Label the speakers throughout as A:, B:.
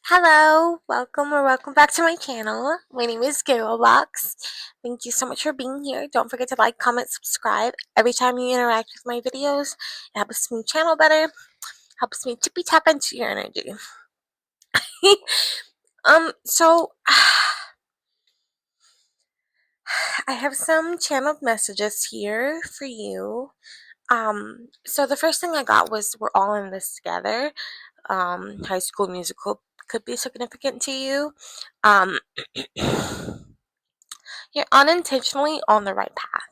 A: Hello, welcome back to my channel. My name is Girlbox. Thank you so much for being here. Don't forget to like, comment, subscribe. Every time you interact with my videos, it helps me channel better, helps me tippy tap into your energy. So I have some channeled messages here for you. So the first thing I got was we're all in this together. High School Musical could be significant to you. Um, you're unintentionally on the right path.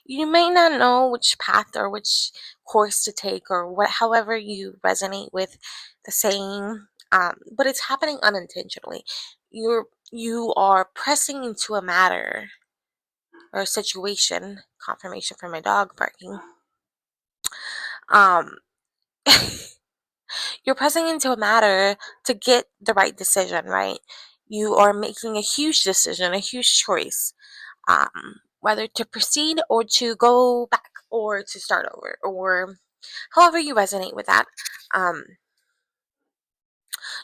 A: You may not know which path or which course to take or however you resonate with the saying, but it's happening unintentionally. You are pressing into a matter or a situation. Confirmation for my dog barking. Um, you're pressing into a matter to get the right decision, right? You are making a huge decision, a huge choice, whether to proceed or to go back or to start over, or however you resonate with that. Um,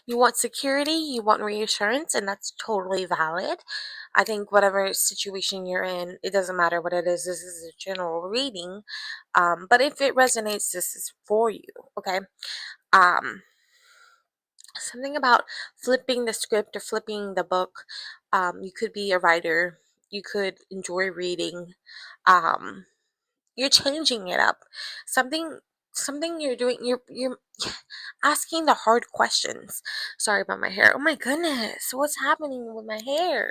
A: you want security, you want reassurance, and that's totally valid. I think whatever situation you're in, it doesn't matter what it is. This is a general reading, but if it resonates, this is for you. Okay. Um, Something about flipping the script or flipping the book. You could be a writer. You could enjoy reading. Um, you're changing it up. Something something you're doing. You're asking the hard questions. Sorry about my hair. Oh my goodness, what's happening with my hair?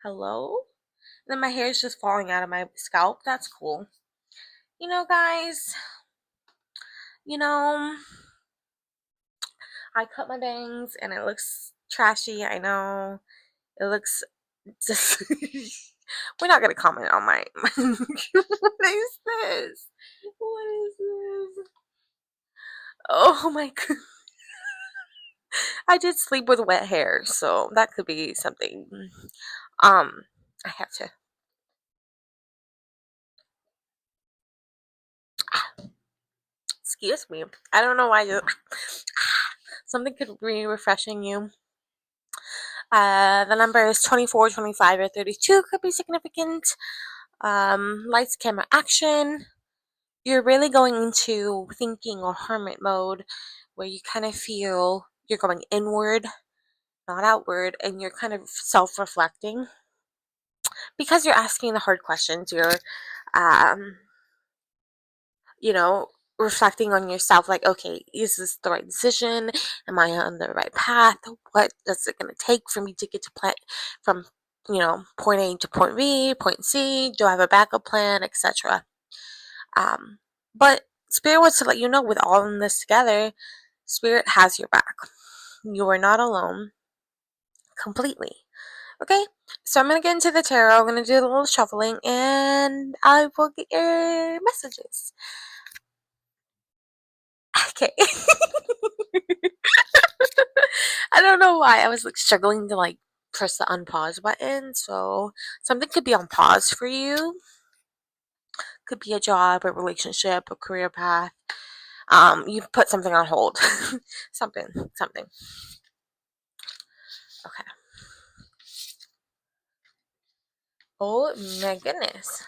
A: Hello? And then my hair is just falling out of my scalp. That's cool. Guys. You know. I cut my bangs and it looks trashy. I know. It looks just. We're not gonna comment on my. What is this? What is this? Oh my god! I did sleep with wet hair, so that could be something. Um, I have to. Excuse me. I don't know why you. Something could be refreshing you. The number is 24, 25, or 32 could be significant. Lights, camera, action. You're really going into thinking or hermit mode where you kind of feel you're going inward, not outward, and you're kind of self reflecting because you're asking the hard questions. Um, you know, reflecting on yourself like, okay, is this the right decision? Am I on the right path? What is it going to take for me to get to from, point A to point B, point C? Do I have a backup plan, etc.? But Spirit wants to let you know with all in this together, Spirit has your back. You are not alone completely. Okay, so I'm going to get into the tarot. I'm going to do a little shuffling and I will get your messages. Okay. I don't know why I was struggling to press the unpause button. So something could be on pause for you. Could be a job, a relationship, a career path. You put something on hold. something. Okay. Oh my goodness.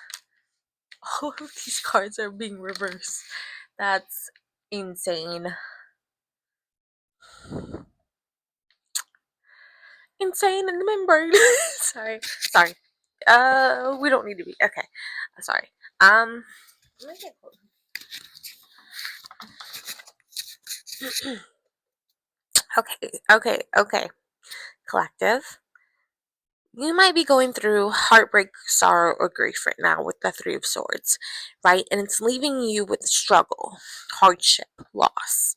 A: All of these cards are being reversed. That's insane. Insane in the membrane. Sorry. We don't need to be. Okay. Sorry. Let me get close. Okay. Collective. You might be going through heartbreak, sorrow, or grief right now with the Three of Swords, right? And it's leaving you with struggle, hardship, loss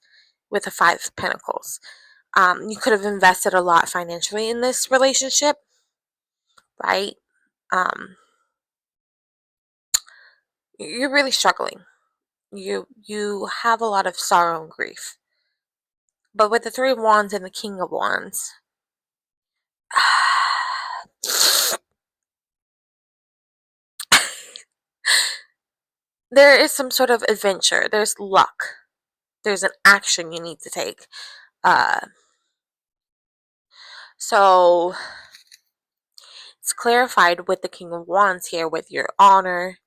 A: with the Five of Pentacles. You could have invested a lot financially in this relationship, right? Um, you're really struggling. You have a lot of sorrow and grief. But with the Three of Wands and the King of Wands, there is some sort of adventure. There's luck. There's an action you need to take. Uh, So it's clarified with the King of Wands here with your honor,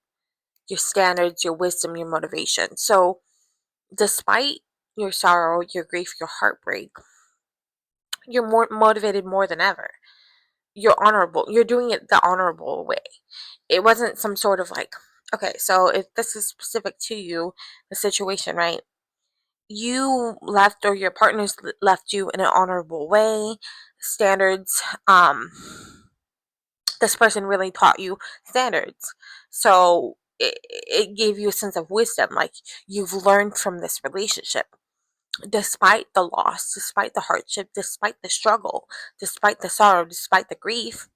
A: your standards, your wisdom, your motivation. So despite your sorrow, your grief, your heartbreak, you're more motivated more than ever. You're honorable. You're doing it the honorable way. It wasn't some sort of like, okay, so if this is specific to you, the situation, right? You left or your partners left you in an honorable way, standards. This person really taught you standards. So it gave you a sense of wisdom. Like you've learned from this relationship despite the loss, despite the hardship, despite the struggle, despite the sorrow, despite the grief,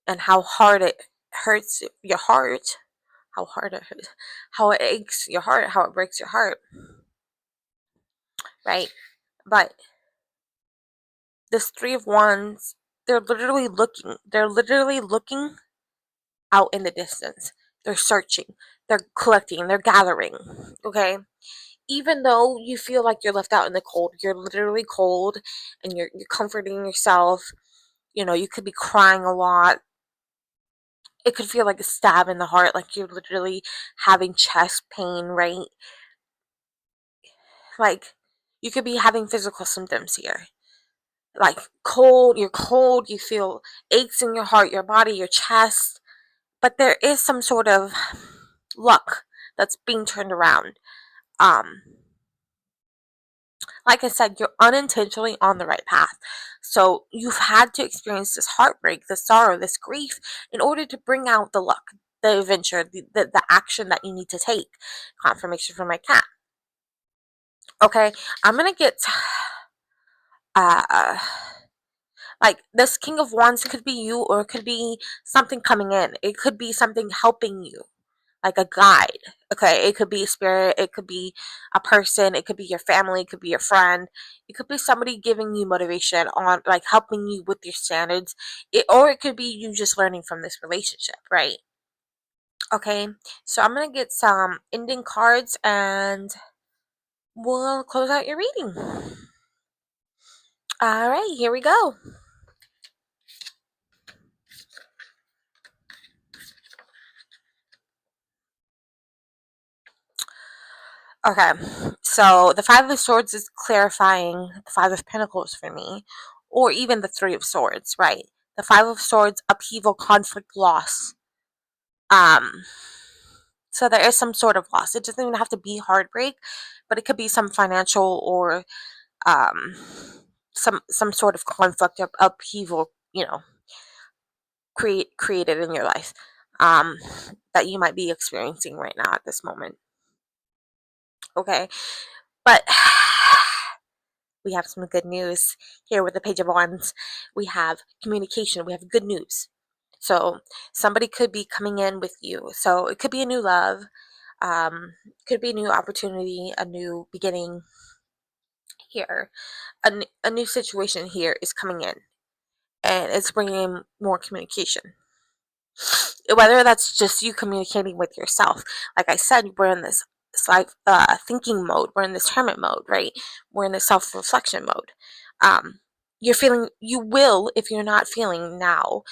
A: and how hard it hurts your heart, how hard it hurts, how it aches your heart, how it breaks your heart, right? But this Three of Wands, they're literally looking out in the distance. They're searching, they're collecting, they're gathering, okay? Even though you feel like you're left out in the cold, you're literally cold and you're comforting yourself. You know, you could be crying a lot. It could feel like a stab in the heart, like you're literally having chest pain, right? Like you could be having physical symptoms here. Like cold, you're cold, you feel aches in your heart, your body, your chest. But there is some sort of luck that's being turned around. Um, like I said, you're unintentionally on the right path. So you've had to experience this heartbreak, this sorrow, this grief in order to bring out the luck, the adventure, the action that you need to take. Confirmation from my cat. Okay, I'm gonna get uh like this King of Wands could be you, or it could be something coming in. It could be something helping you, like a guide. Okay, it could be a spirit, it could be a person, it could be your family, it could be your friend, it could be somebody giving you motivation on like helping you with your standards. Or it could be you just learning from this relationship, right? Okay, so I'm gonna get some ending cards and we'll close out your reading. All right, here we go. Okay, so the Five of Swords is clarifying the Five of Pentacles for me, or even the Three of Swords, right? The Five of Swords, upheaval, conflict, loss. Um, so there is some sort of loss. It doesn't even have to be heartbreak, but it could be some financial or um, some sort of conflict or upheaval, you know, created in your life um, that you might be experiencing right now at this moment. Okay, but we have some good news here with the Page of Wands. We have communication. We have good news. So somebody could be coming in with you. So it could be a new love, could be a new opportunity, a new beginning here. A new situation here is coming in, and it's bringing in more communication. Whether that's just you communicating with yourself. Like I said, we're in this like thinking mode. We're in this hermit mode, right? We're in this self-reflection mode. You're feeling, you will, if you're not feeling now,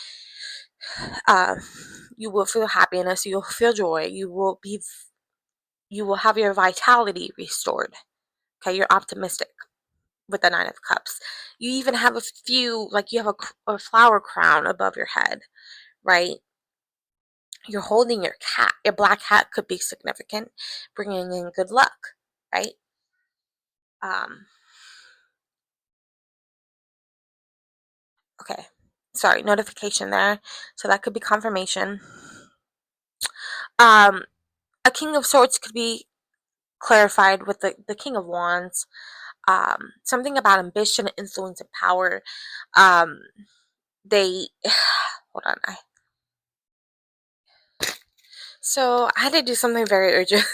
A: uh, you will feel happiness, you'll feel joy, you will have your vitality restored. Okay, you're optimistic with the Nine of Cups. You even have a few, like you have a flower crown above your head, right? You're holding your cat. Your black cat could be significant, bringing in good luck, right? Um, okay. Sorry, notification there. So that could be confirmation. Um, a King of Swords could be clarified with the King of Wands. Something about ambition, influence, and power. Um, they hold on. So I had to do something very urgently.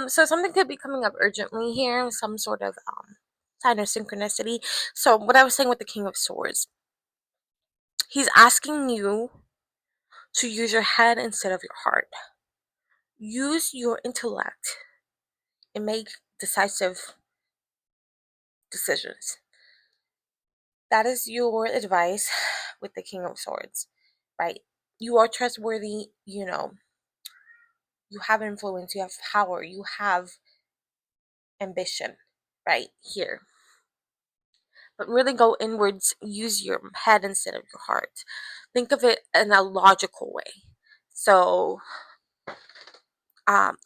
A: So something could be coming up urgently here, some sort of sign of synchronicity. So what I was saying with the King of Swords, he's asking you to use your head instead of your heart. Use your intellect and make decisive decisions. that is your advice with the King of Swords, right? You are trustworthy, you have influence, you have power, you have ambition, right here. But really go inwards, use your head instead of your heart. Think of it in a logical way. So,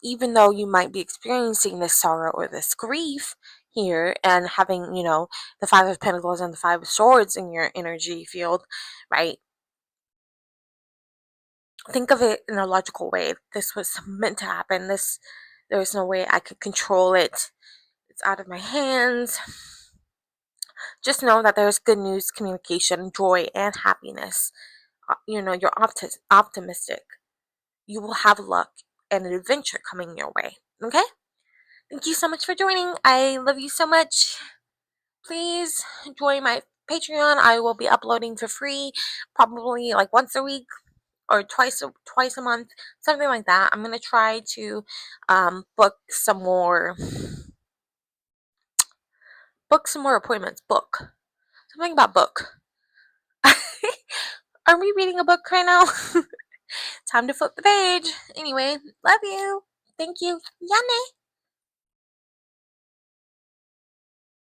A: even though you might be experiencing this sorrow or this grief here and having, the Five of Pentacles and the Five of Swords in your energy field, right? Think of it in a logical way. This was meant to happen. There's no way I could control it. It's out of my hands. Just know that there's good news, communication, joy, and happiness. You're optimistic. You will have luck and an adventure coming your way. Okay? Thank you so much for joining. I love you so much. Please join my Patreon. I will be uploading for free, probably like once a week or twice a month, something like that. I'm gonna try to book some more appointments. Book something about book. Are we reading a book right now? Time to flip the page. Anyway, love you. Thank you. Yane.